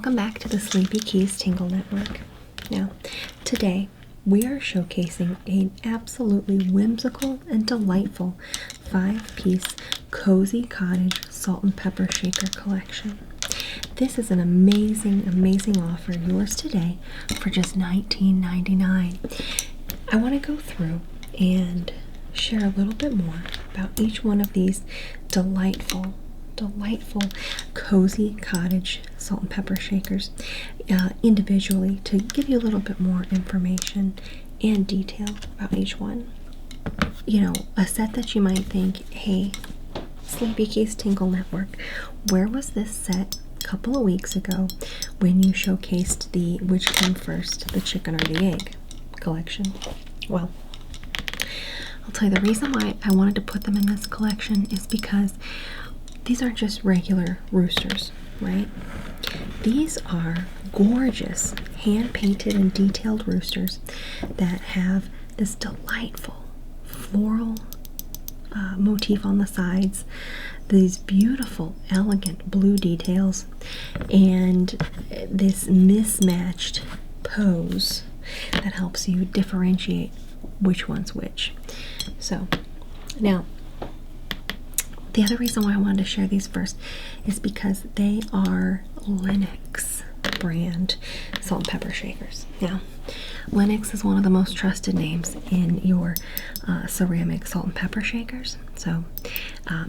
welcome back to the Sleepy Keys Tingle Network. Now, today we are showcasing an absolutely whimsical and delightful 5-piece cozy cottage salt and pepper shaker collection. This is an amazing, amazing offer, yours today for just $19.99. I want to go through and share a little bit more about each one of these delightful cozy cottage salt and pepper shakers individually to give you a little bit more information and detail about each one. You know, a set that you might think, hey, Sleepy Keys Tingle Network, where was this set a couple of weeks ago when you showcased the which came first, the chicken or the egg collection? Well, I'll tell you the reason why I wanted to put them in this collection is because these aren't just regular roosters, right? These are gorgeous, hand-painted and detailed roosters that have this delightful floral motif on the sides, these beautiful, elegant blue details, and this mismatched pose that helps you differentiate which one's which. So, now, the other reason why I wanted to share these first is because they are Lilies brand salt and pepper shakers. Now, Lilies is one of the most trusted names in your ceramic salt and pepper shakers. So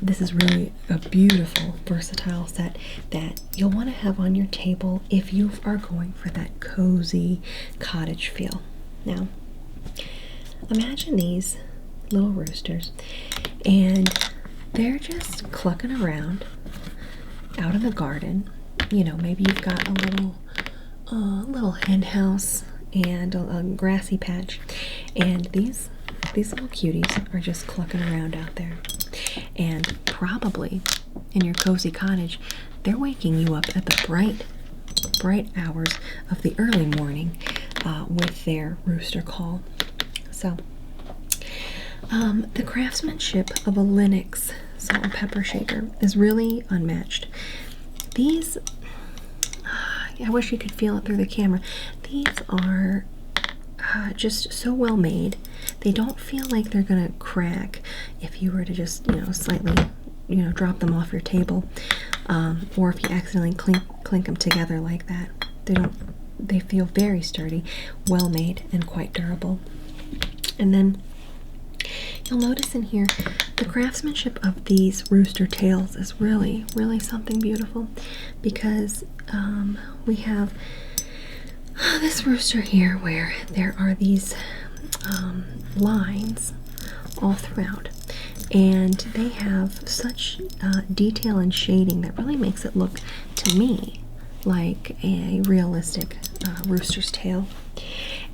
this is really a beautiful, versatile set that you'll want to have on your table if you are going for that cozy cottage feel. Now, imagine these little roosters, and they're just clucking around out in the garden. You know, maybe you've got a little hen house and a grassy patch, and these little cuties are just clucking around out there. And probably in your cozy cottage, they're waking you up at the bright hours of the early morning with their rooster call. So the craftsmanship of a Lilies salt and pepper shaker is really unmatched. These, I wish you could feel it through the camera. These are just so well made. They don't feel like they're gonna crack if you were to just, slightly, drop them off your table, or if you accidentally clink them together like that. They feel very sturdy, well made, and quite durable. And then you'll notice in here the craftsmanship of these rooster tails is really, really something beautiful, because we have this rooster here where there are these lines all throughout, and they have such detail and shading that really makes it look to me like a realistic rooster's tail.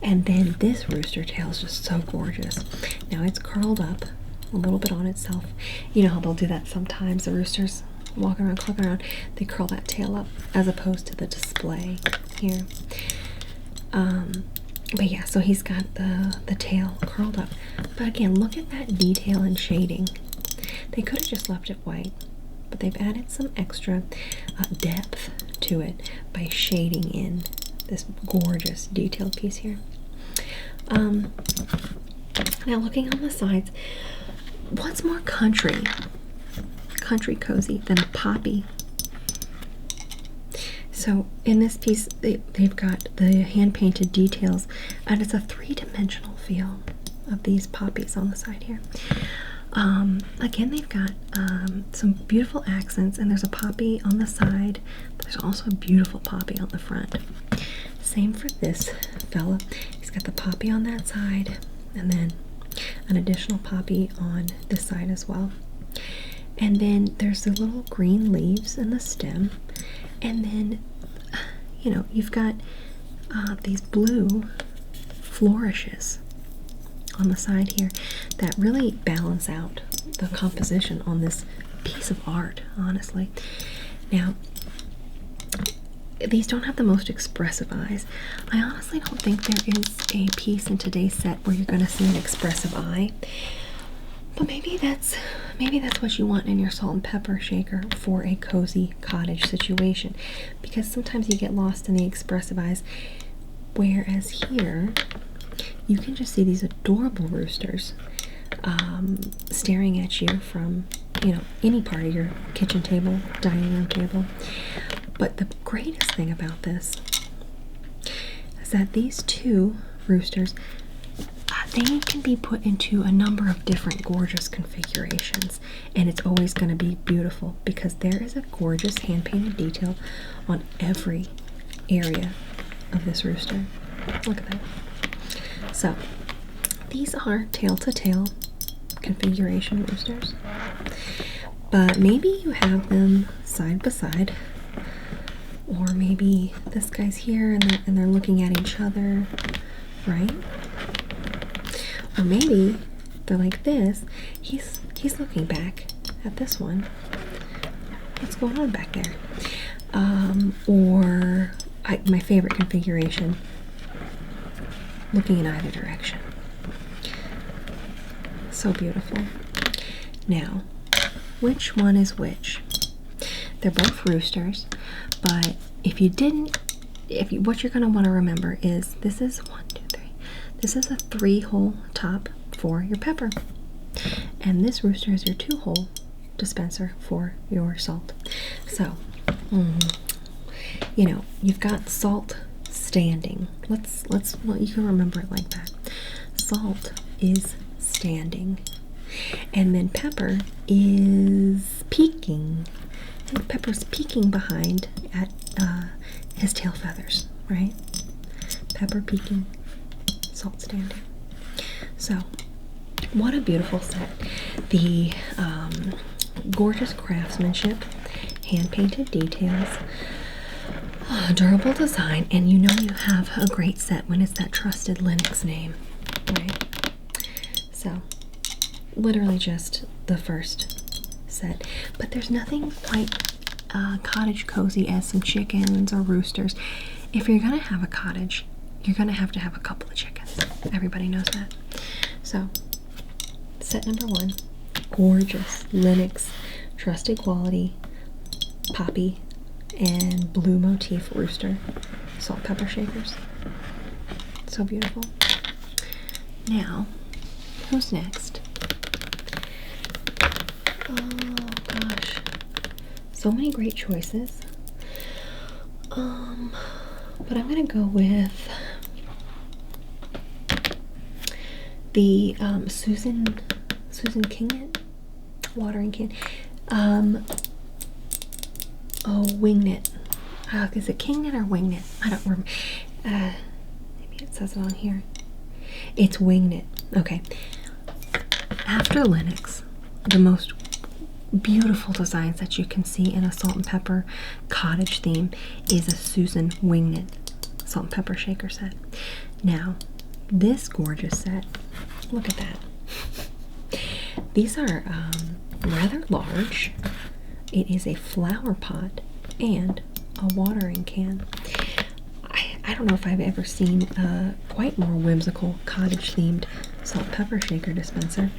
And then this rooster tail is just so gorgeous. Now it's curled up a little bit on itself. You know how they'll do that sometimes, the roosters walking around, clucking around, they curl that tail up as opposed to the display here. But yeah, so he's got the tail curled up. But again, look at that detail and shading. They could have just left it white, but they've added some extra depth to it by shading in this gorgeous detailed piece here. Now looking on the sides, what's more country cozy than a poppy? So in this piece, they've got the hand-painted details, and it's a three-dimensional feel of these poppies on the side here. Again, they've got some beautiful accents, and there's a poppy on the side, but there's also a beautiful poppy on the front. Same for this fella. He's got the poppy on that side, and then an additional poppy on this side as well. And then there's the little green leaves in the stem, and then you've got these blue flourishes on the side here that really balance out the composition on this piece of art, honestly. Now, these don't have the most expressive eyes. I honestly don't think there is a piece in today's set where you're going to see an expressive eye. But maybe that's what you want in your salt and pepper shaker for a cozy cottage situation, because sometimes you get lost in the expressive eyes, whereas here you can just see these adorable roosters staring at you from, you know, any part of your kitchen table, dining room table. But the greatest thing about this is that these two roosters, they can be put into a number of different gorgeous configurations, and it's always going to be beautiful because there is a gorgeous hand-painted detail on every area of this rooster. Look at that. So these are tail-to-tail configuration roosters, but maybe you have them side by side, or maybe this guy's here and they're looking at each other, right? Or maybe they're like this. He's looking back at this one. What's going on back there? My favorite configuration, looking in either direction. So beautiful. Now, which one is which? They're both roosters, but what you're going to want to remember is this is 1, 2, 3. This is a 3-hole top for your pepper, and this rooster is your 2-hole dispenser for your salt. So, you know, you've got salt standing. You can remember it like that. Salt is standing, and then pepper is peeking. And pepper's peeking behind at his tail feathers, right? Pepper peeking, salt standing. So, what a beautiful set. The gorgeous craftsmanship, hand-painted details, durable design, and you know you have a great set when it's that trusted Linux name, right? So, literally just the first set. But there's nothing quite cottage cozy as some chickens or roosters. If you're gonna have a cottage, you're gonna have to have a couple of chickens. Everybody knows that. So, set number 1, gorgeous Linux, trusted quality, poppy and blue motif rooster salt pepper shakers. So beautiful. Now, who's next? Oh gosh, so many great choices. But I'm gonna go with the Susan Kingnet watering can. Wingnet. Is it Kingnet or Wingnet? I don't remember. Maybe it says it on here. It's Wingnet. Okay. After Linux, the most beautiful designs that you can see in a salt and pepper cottage theme is a Susan Wingnet salt and pepper shaker set. Now, this gorgeous set, look at that. These are rather large. It is a flower pot and a watering can. I don't know if I've ever seen a quite more whimsical cottage themed salt and pepper shaker dispenser,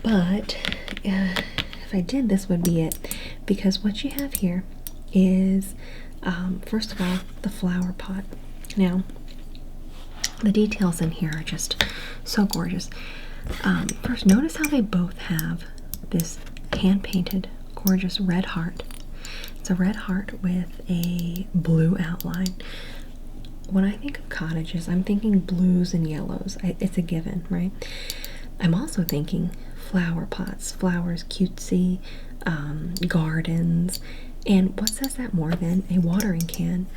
but if I did, this would be it, because what you have here is first of all the flower pot. Now the details in here are just so gorgeous. First, notice how they both have this hand-painted gorgeous red heart. It's a red heart with a blue outline. When I think of cottages, I'm thinking blues and yellows. It's a given, right? I'm also thinking flower pots, flowers, cutesy, gardens, and what says that more than a watering can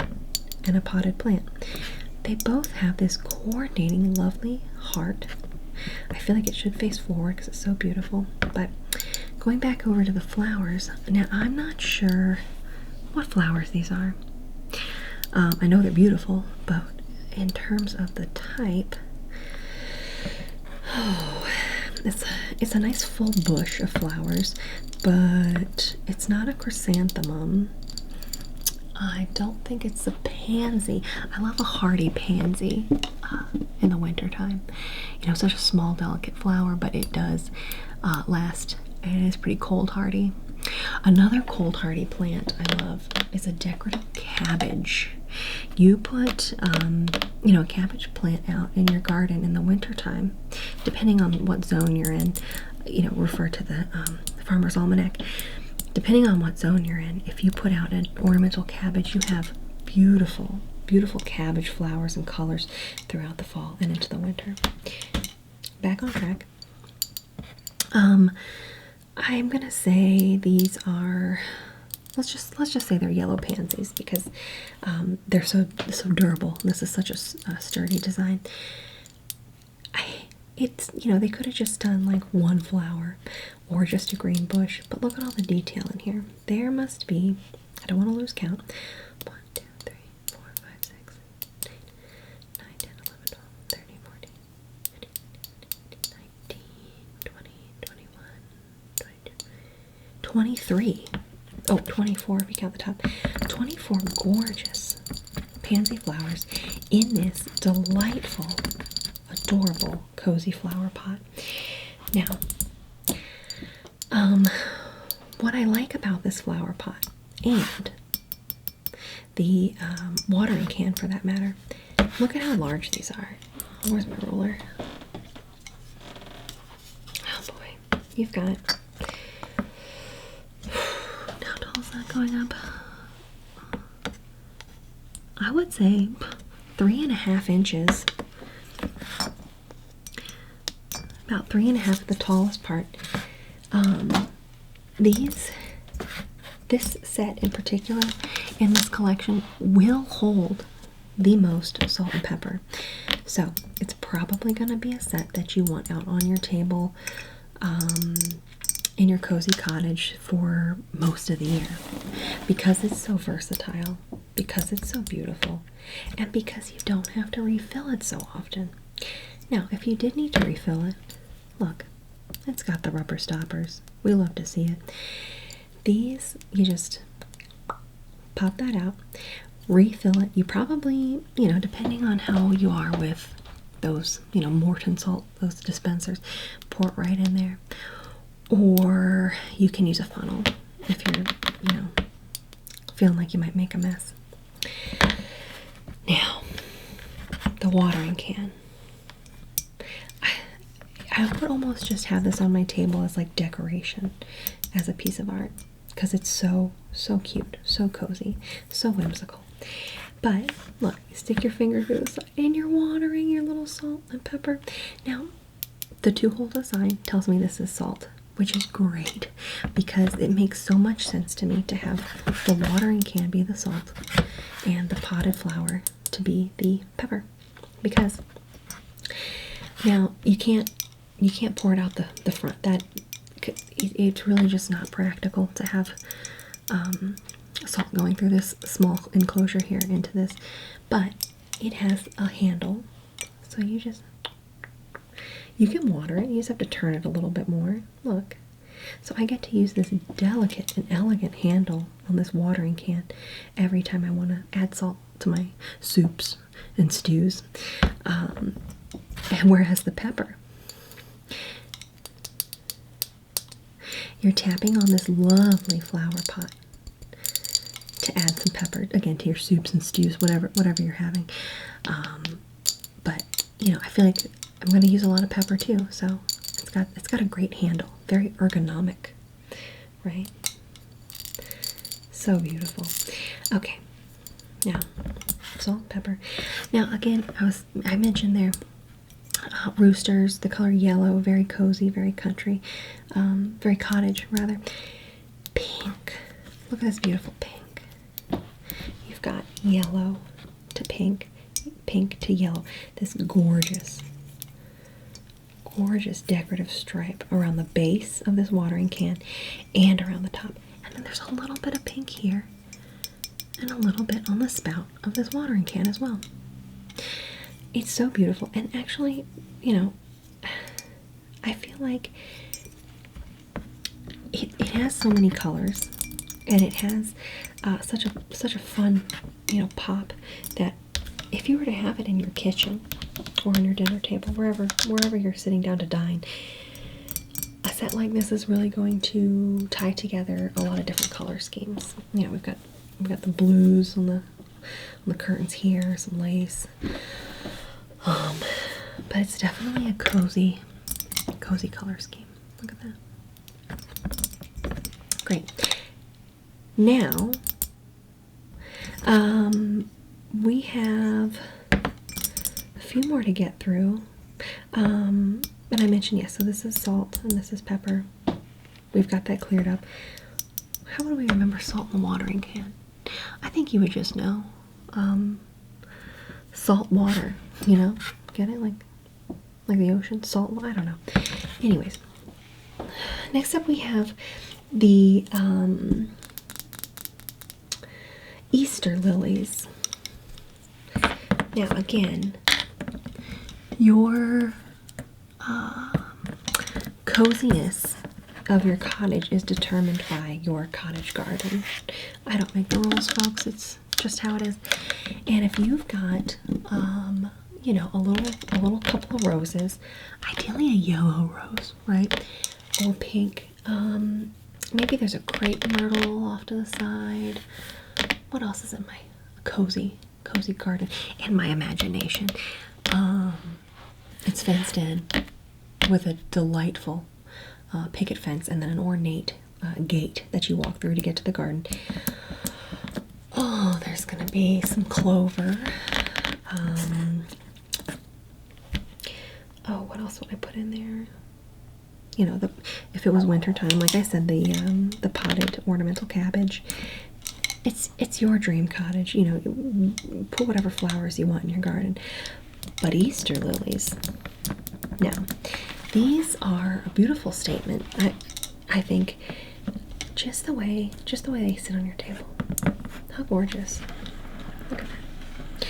and a potted plant? They both have this coordinating lovely heart. I feel like it should face forward because it's so beautiful. But going back over to the flowers, now I'm not sure what flowers these are. I know they're beautiful, but in terms of the type, it's a nice full bush of flowers, but it's not a chrysanthemum. I don't think it's a pansy. I love a hardy pansy. in the winter time. You know, such a small, delicate flower, but it does last, and it's pretty cold hardy. Another cold hardy plant I love is a decorative cabbage. You put, you know, a cabbage plant out in your garden in the winter time, depending on what zone you're in. You know, refer to the Farmer's Almanac. Depending on what zone you're in, if you put out an ornamental cabbage, you have beautiful, beautiful cabbage flowers and colors throughout the fall and into the winter. Back on track. I'm gonna say these are, let's just say they're yellow pansies, because they're so durable. This is such a sturdy design. It's, you know, they could have just done like one flower or just a green bush, but look at all the detail in here. There must be, I don't want to lose count, 1, 2, 3, 4, 5, 6, 7, 8, 9, 10, 11, 12, 13, 14, 15, 19, 20, 21, 22, 23. Oh, 24 if you count the top. 24 gorgeous pansy flowers in this delightful, adorable, cozy flower pot. Now, what I like about this flower pot, and the watering can for that matter, look at how large these are. Where's my ruler? Oh boy, you've got, how tall is that going up? I would say 3.5 inches. About 3.5 the tallest part. This set in particular in this collection will hold the most salt and pepper. So it's probably going to be a set that you want out on your table in your cozy cottage for most of the year, because it's so versatile, because it's so beautiful, and because you don't have to refill it so often. Now, if you did need to refill it, look, it's got the rubber stoppers. We love to see it. These, you just pop that out, refill it. You probably, you know, depending on how you are with those, you know, Morton salt, those dispensers, pour it right in there. Or you can use a funnel if you're, you know, feeling like you might make a mess. Now, the watering can. I would almost just have this on my table as like decoration, as a piece of art, because it's so cute, so cozy, so whimsical. But look, you stick your finger through the side and you're watering your little salt and pepper. Now, the 2-hole design tells me this is salt, which is great, because it makes so much sense to me to have the watering can be the salt and the potted flower to be the pepper, because now you can't pour it out the front. That it's really just not practical to have salt going through this small enclosure here into this, but it has a handle, so you can water it. You just have to turn it a little bit more. Look, so I get to use this delicate and elegant handle on this watering can every time I want to add salt to my soups and stews, and whereas the pepper, you're tapping on this lovely flower pot to add some pepper, again, to your soups and stews, whatever you're having. But, you know, I feel like I'm going to use a lot of pepper too, so it's got a great handle, very ergonomic, right? So beautiful. Okay, now salt, pepper. Now again, I mentioned there roosters, the color yellow, very cozy, very country, very cottage rather. Pink. Look at this beautiful pink. You've got yellow to pink, pink to yellow. This gorgeous decorative stripe around the base of this watering can and around the top. And then there's a little bit of pink here and a little bit on the spout of this watering can as well. It's so beautiful, and actually, you know, I feel like it has so many colors, and it has such a fun, you know, pop, that if you were to have it in your kitchen, or on your dinner table, wherever you're sitting down to dine. A set like this is really going to tie together a lot of different color schemes. You know, we've got the blues on the curtains here, some lace. But it's definitely a cozy color scheme. Look at that. Great. Now, we have a few more to get through. But I mentioned, yes, so this is salt and this is pepper. We've got that cleared up. How would we remember salt in the watering can? I think you would just know. Salt water, you know? Get it? Like the ocean? Salt water? I don't know. Anyways. Next up we have the Easter lilies. Now again, your coziness of your cottage is determined by your cottage garden. I don't make the rules, folks. It's just how it is. And if you've got, you know, a little couple of roses, ideally a yellow rose, right, or pink. Maybe there's a crepe myrtle off to the side. What else is in my cozy garden? And my imagination. It's fenced in with a delightful picket fence and then an ornate gate that you walk through to get to the garden. Oh, there's gonna be some clover. Oh, what else would I put in there? You know, if it was wintertime, like I said, the potted ornamental cabbage. It's your dream cottage. You know, put whatever flowers you want in your garden. But Easter lilies. Now, these are a beautiful statement. I think just the way they sit on your table. How gorgeous. Look at that.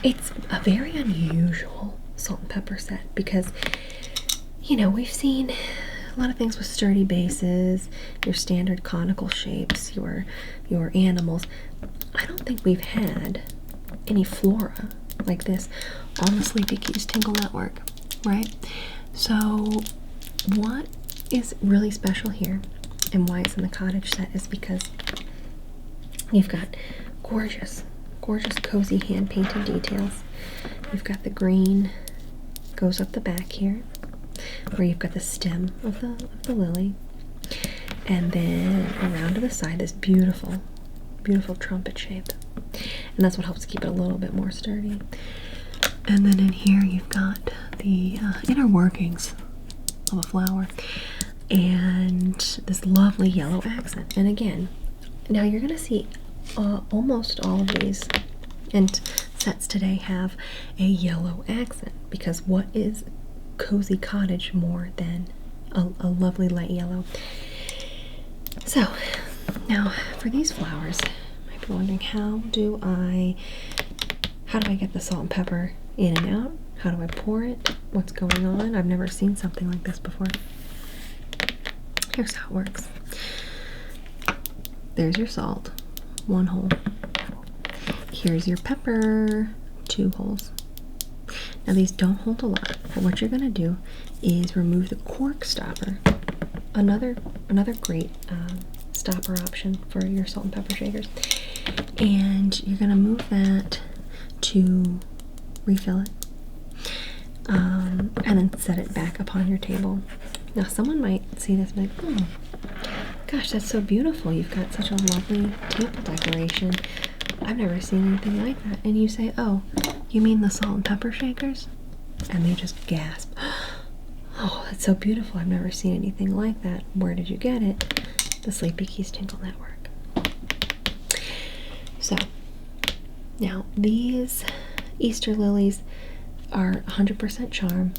It's a very unusual salt and pepper set because, you know, we've seen a lot of things with sturdy bases, your standard conical shapes, your animals. I don't think we've had any flora like this on the Sleepy Keys Tingle Network, right? So what is really special here and why it's in the cottage set is because you've got gorgeous cozy hand-painted details. You've got the green goes up the back here where you've got the stem of the lily, and then around to the side this beautiful trumpet shape, and that's what helps keep it a little bit more sturdy. And then in here you've got the inner workings of a flower and this lovely yellow accent. And again, now you're gonna see almost all of these and sets today have a yellow accent, because what is cozy cottage more than a lovely light yellow? So now for these flowers, you might be wondering, how do I get the salt and pepper in and out? How do I pour it? What's going on? I've never seen something like this before. Here's how it works. There's your salt, 1 hole. Here's your pepper, 2 holes. Now these don't hold a lot, but what you're gonna do is remove the cork stopper. Another great stopper option for your salt and pepper shakers. And you're gonna move that to refill it, and then set it back upon your table. Now someone might see this and be like, oh gosh, that's so beautiful, you've got such a lovely table decoration, I've never seen anything like that. And you say, oh, you mean the salt and pepper shakers? And they just gasp, oh, that's so beautiful, I've never seen anything like that. Where did you get it? The Sleepy Keys Tingle Network. So now these Easter lilies are 100% charm.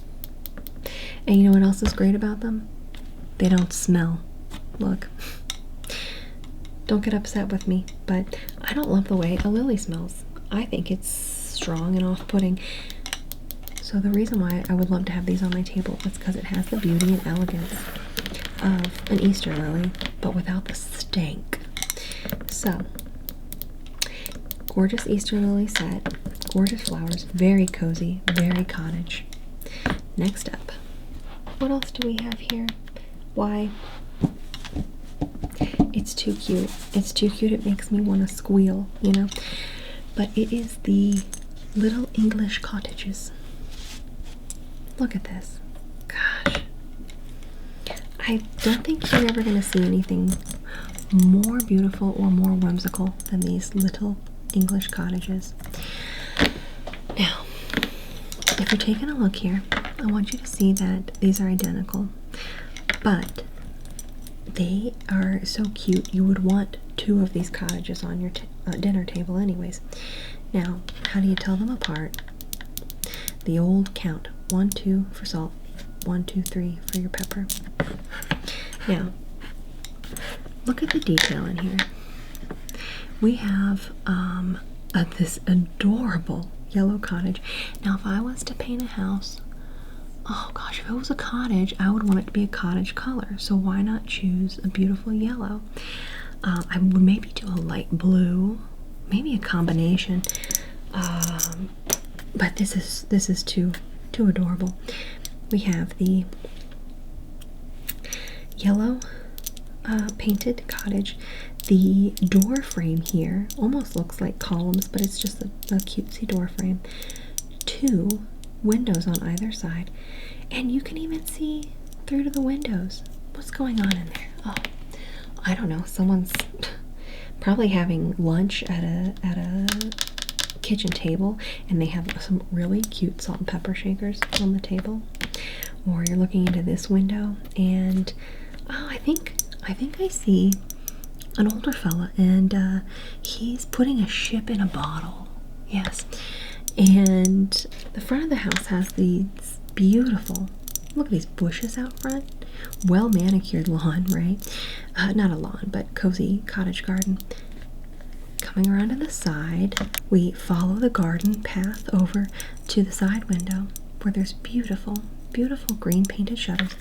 And you know what else is great about them? They don't smell. Look. Don't get upset with me, but I don't love the way a lily smells. I think it's strong and off-putting. So the reason why I would love to have these on my table is because it has the beauty and elegance of an Easter lily, but without the stank. So, gorgeous Easter lily set, Gorgeous flowers, very cozy, very cottage. Next up, what else do we have here? Why? It's too cute. It's too cute. It makes me want to squeal, you know? But it is the Little English Cottages. Look at this. Gosh. I don't think you're ever going to see anything more beautiful or more whimsical than these Little English Cottages. Now, if you're taking a look here, I want you to see that these are identical, but they are so cute. You would want 2 of these cottages on your dinner table anyways. Now, how do you tell them apart? The old count. 1, 2 for salt. 1, 2, 3 for your pepper. Now, look at the detail in here. We have this adorable yellow cottage. Now, if I was to paint a house, oh gosh, if it was a cottage, I would want it to be a cottage color. So why not choose a beautiful yellow? I would maybe do a light blue, maybe a combination. But this is too adorable. We have the yellow painted cottage. The door frame here almost looks like columns, but it's just a cutesy door frame. 2 windows on either side, and you can even see through to the windows. What's going on in there? Oh, I don't know. Someone's probably having lunch at a kitchen table, and they have some really cute salt and pepper shakers on the table. Or you're looking into this window, and oh, I think I see an older fella, and he's putting a ship in a bottle. Yes. And the front of the house has these beautiful, look at these bushes out front. Well manicured lawn, right? Not a lawn, but cozy cottage garden. Coming around to the side, we follow the garden path over to the side window where there's beautiful, beautiful green painted shutters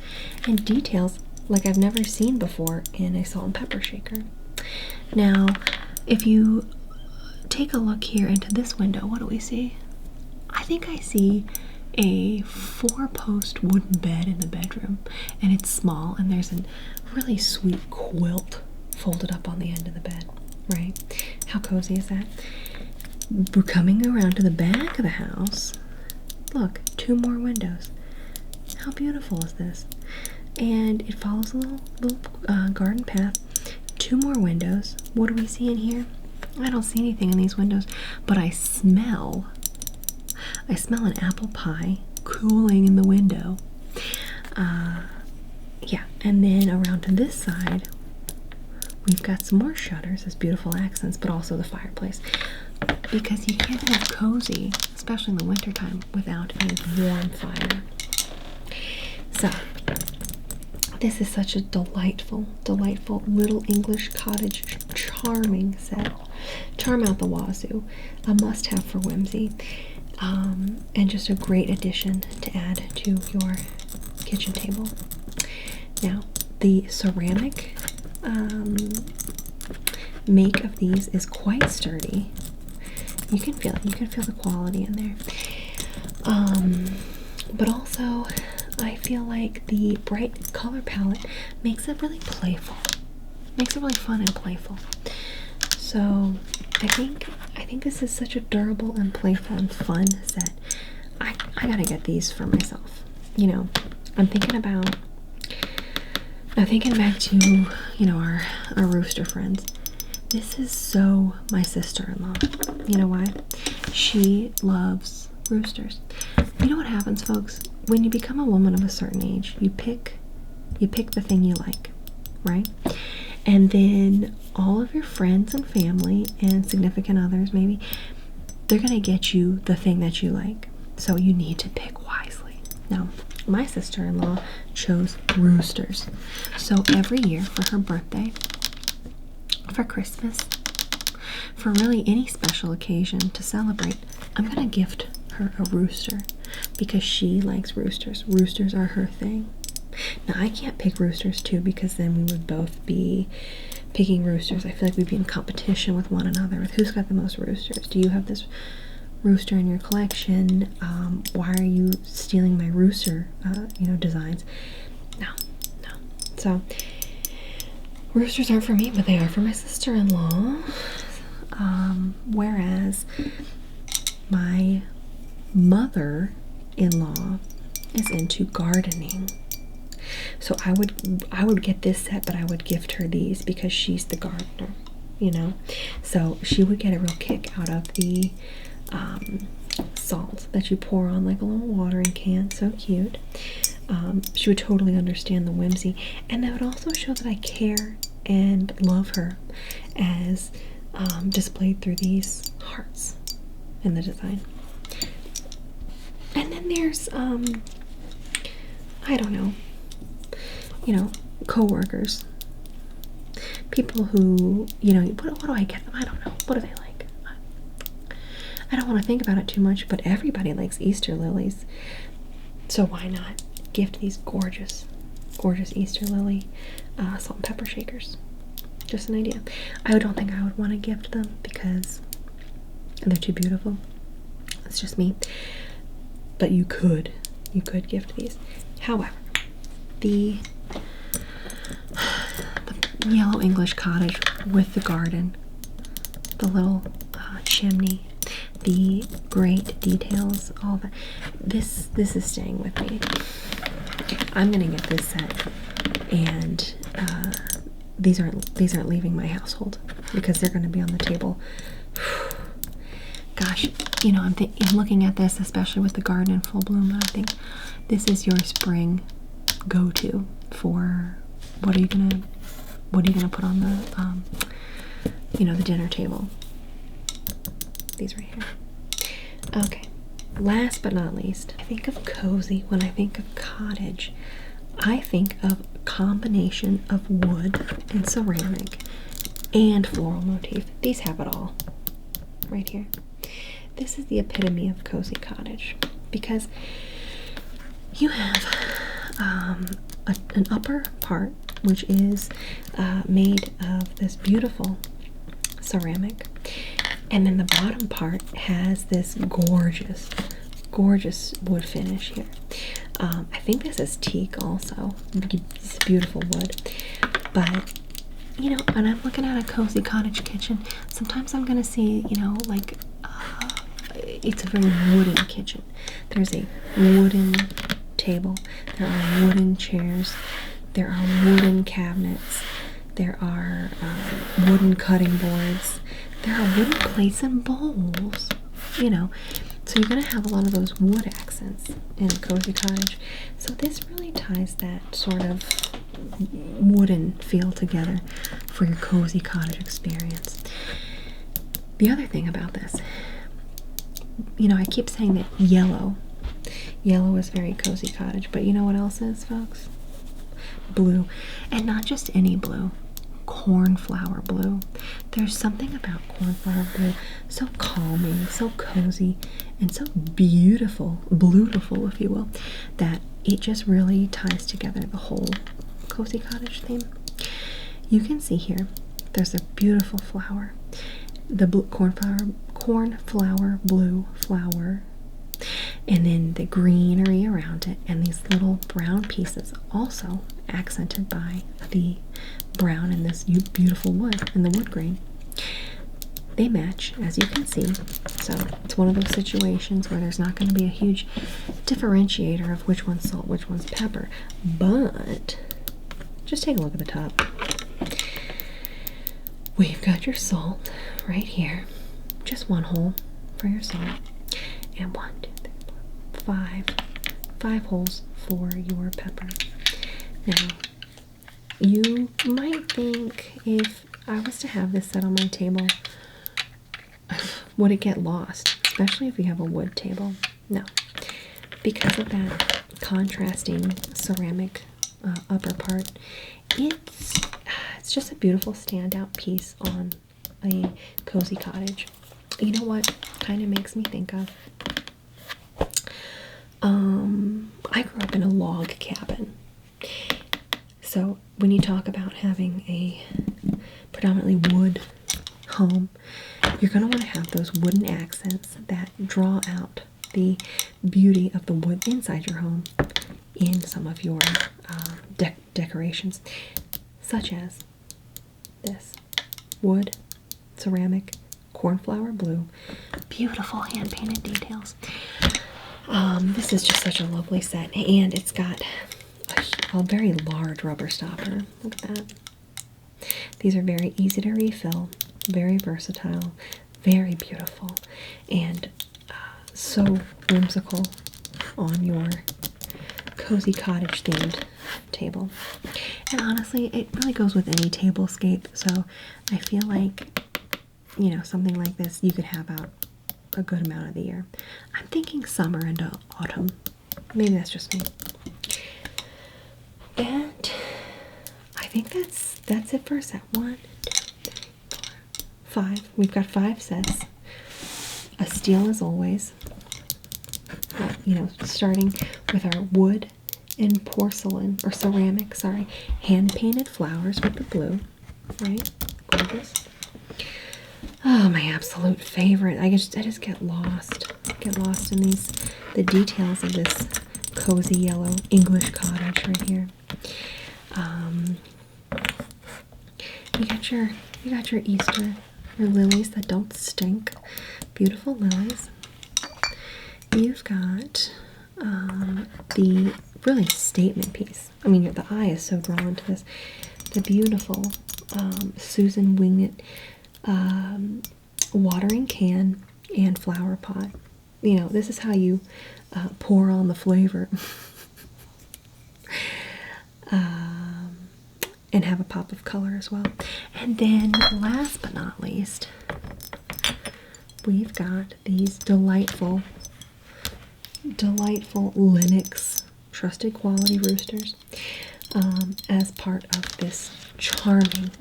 and details like I've never seen before in a salt and pepper shaker. Now, if you take a look here into this window, what do we see? I think I see a 4-post wooden bed in the bedroom, and it's small, and there's a really sweet quilt folded up on the end of the bed, right? How cozy is that? We're coming around to the back of the house. Look, 2 more windows. How beautiful is this? And it follows a little garden path. 2 more windows. What do we see in here? I don't see anything in these windows, but I smell an apple pie cooling in the window. Yeah, and then around to this side, we've got some more shutters as beautiful accents, but also the fireplace. Because you can't have cozy, especially in the wintertime, without a warm fire. So, this is such a delightful, delightful Little English Cottage, charming set. Charm out the wazoo. A must-have for whimsy. And just a great addition to add to your kitchen table. Now, the ceramic make of these is quite sturdy. You can feel it. You can feel the quality in there. But also, I feel like the bright color palette makes it really playful. Makes it really fun and playful. So, I think this is such a durable and playful and fun set. I gotta get these for myself. You know, I'm thinking back to, you know, our rooster friends. This is so my sister-in-law. You know why? She loves roosters. You know what happens, folks? When you become a woman of a certain age, you pick the thing you like, right? And then all of your friends and family and significant others, maybe, they're going to get you the thing that you like. So you need to pick wisely. Now, my sister-in-law chose roosters. So every year for her birthday, for Christmas, for really any special occasion to celebrate, I'm going to gift her a rooster because she likes roosters. Roosters are her thing. Now, I can't pick roosters too because then we would both be picking roosters. I feel like we'd be in competition with one another with who's got the most roosters. Do you have this rooster in your collection. Why are you stealing my rooster, designs? No, no. So, roosters aren't for me, but they are for my sister-in-law. Whereas my mother-in-law is into gardening. So I would get this set, but I would gift her these because she's the gardener, So she would get a real kick out of the salt that you pour on like a little watering can. So cute. She would totally understand the whimsy, and that would also show that I care and love her, as displayed through these hearts in the design. And then there's I don't know, co-workers, people who, what do I get them? I don't know. What do they like? I don't want to think about it too much, but everybody likes Easter lilies. So why not gift these gorgeous, gorgeous Easter lily salt and pepper shakers? Just an idea. I don't think I would want to gift them because they're too beautiful. It's just me. But you could gift these. However, the yellow English cottage with the garden, the little chimney, the great details, all that. This is staying with me. I'm gonna get this set, and these aren't leaving my household because they're gonna be on the table. Gosh, I'm looking at this, especially with the garden in full bloom, and I think this is your spring go-to for what are you gonna put on the the dinner table. These right here. Okay, last but not least, I think of cozy when I think of cottage. I think of a combination of wood and ceramic and floral motif. These have it all right here. This is the epitome of cozy cottage because you have an upper part which is made of this beautiful ceramic, and then the bottom part has this gorgeous wood finish here. I think this is teak also. It's beautiful wood. But when I'm looking at a cozy cottage kitchen, sometimes I'm gonna see like it's a very wooden kitchen. There's a wooden table, there are wooden chairs, there are wooden cabinets, there are wooden cutting boards, there are wooden plates and bowls, so you're going to have a lot of those wood accents in a cozy cottage. So this really ties that sort of wooden feel together for your cozy cottage experience. The other thing about this, I keep saying that yellow is very cozy cottage, but you know what else is, folks? Blue. And not just any blue, cornflower blue. There's something about cornflower blue so calming, so cozy, and so beautiful, if you will, that it just really ties together the whole cozy cottage theme. You can see here there's a beautiful flower, the cornflower blue flower, and then the greenery around it, and these little brown pieces also accented by the brown in this beautiful wood and the wood grain. They match, as you can see. So it's one of those situations where there's not going to be a huge differentiator of which one's salt, which one's pepper. But just take a look at the top. We've got your salt right here. Just one hole for your salt. And 1, 2, 3, 4, 5 holes for your pepper. Now, you might think, if I was to have this set on my table, would it get lost? Especially if you have a wood table. No. Because of that contrasting ceramic upper part, it's just a beautiful standout piece on a cozy cottage. You know what kind of makes me think of? I grew up in a log cabin. So when you talk about having a predominantly wood home, you're going to want to have those wooden accents that draw out the beauty of the wood inside your home in some of your decorations, such as this wood, ceramic, cornflower blue, beautiful hand-painted details. This is just such a lovely set, and it's got a very large rubber stopper. Look at that. These are very easy to refill, very versatile, very beautiful, and so whimsical on your cozy cottage themed table. And honestly, it really goes with any tablescape, so I feel like, you know, something like this you could have out a good amount of the year. I'm thinking summer into autumn. Maybe that's just me. And I think that's it for set 1, 2, 3, 4, 5. We've got 5 sets. A steal as always. You know, starting with our wood and porcelain, or ceramic, sorry, hand-painted flowers with the blue, right? Gorgeous. Oh, my absolute favorite. I just get lost in the details of this cozy yellow English cottage right here. You got your Easter, your lilies that don't stink. Beautiful lilies. You've got the really statement piece. I mean, the eye is so drawn to this. The beautiful Susan Wingett watering can and flower pot. You know, this is how you pour on the flavor. And have a pop of color as well. And then last but not least, we've got these delightful Linux trusted quality roosters as part of this charming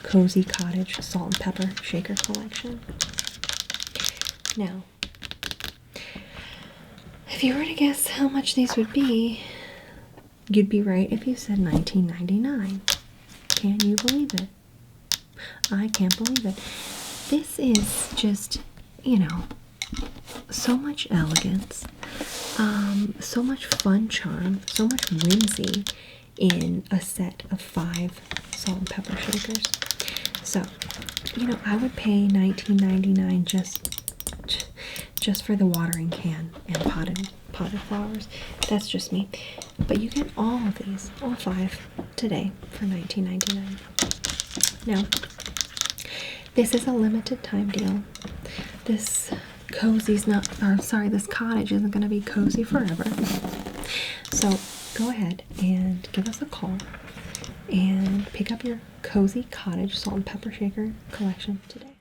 cozy cottage salt and pepper shaker collection. Now, if you were to guess how much these would be, you'd be right if you said $19.99. Can you believe it? I can't believe it. This is just, you know, so much elegance, so much fun charm, so much whimsy in a set of 5 salt and pepper shakers. So, you know, I would pay $19.99 just for the watering can and potted flowers. That's just me. But you get all of these, all 5, today for $19.99. Now, this is a limited time deal. This this cottage isn't going to be cozy forever. So go ahead and give us a call and pick up your cozy cottage salt and pepper shaker collection today.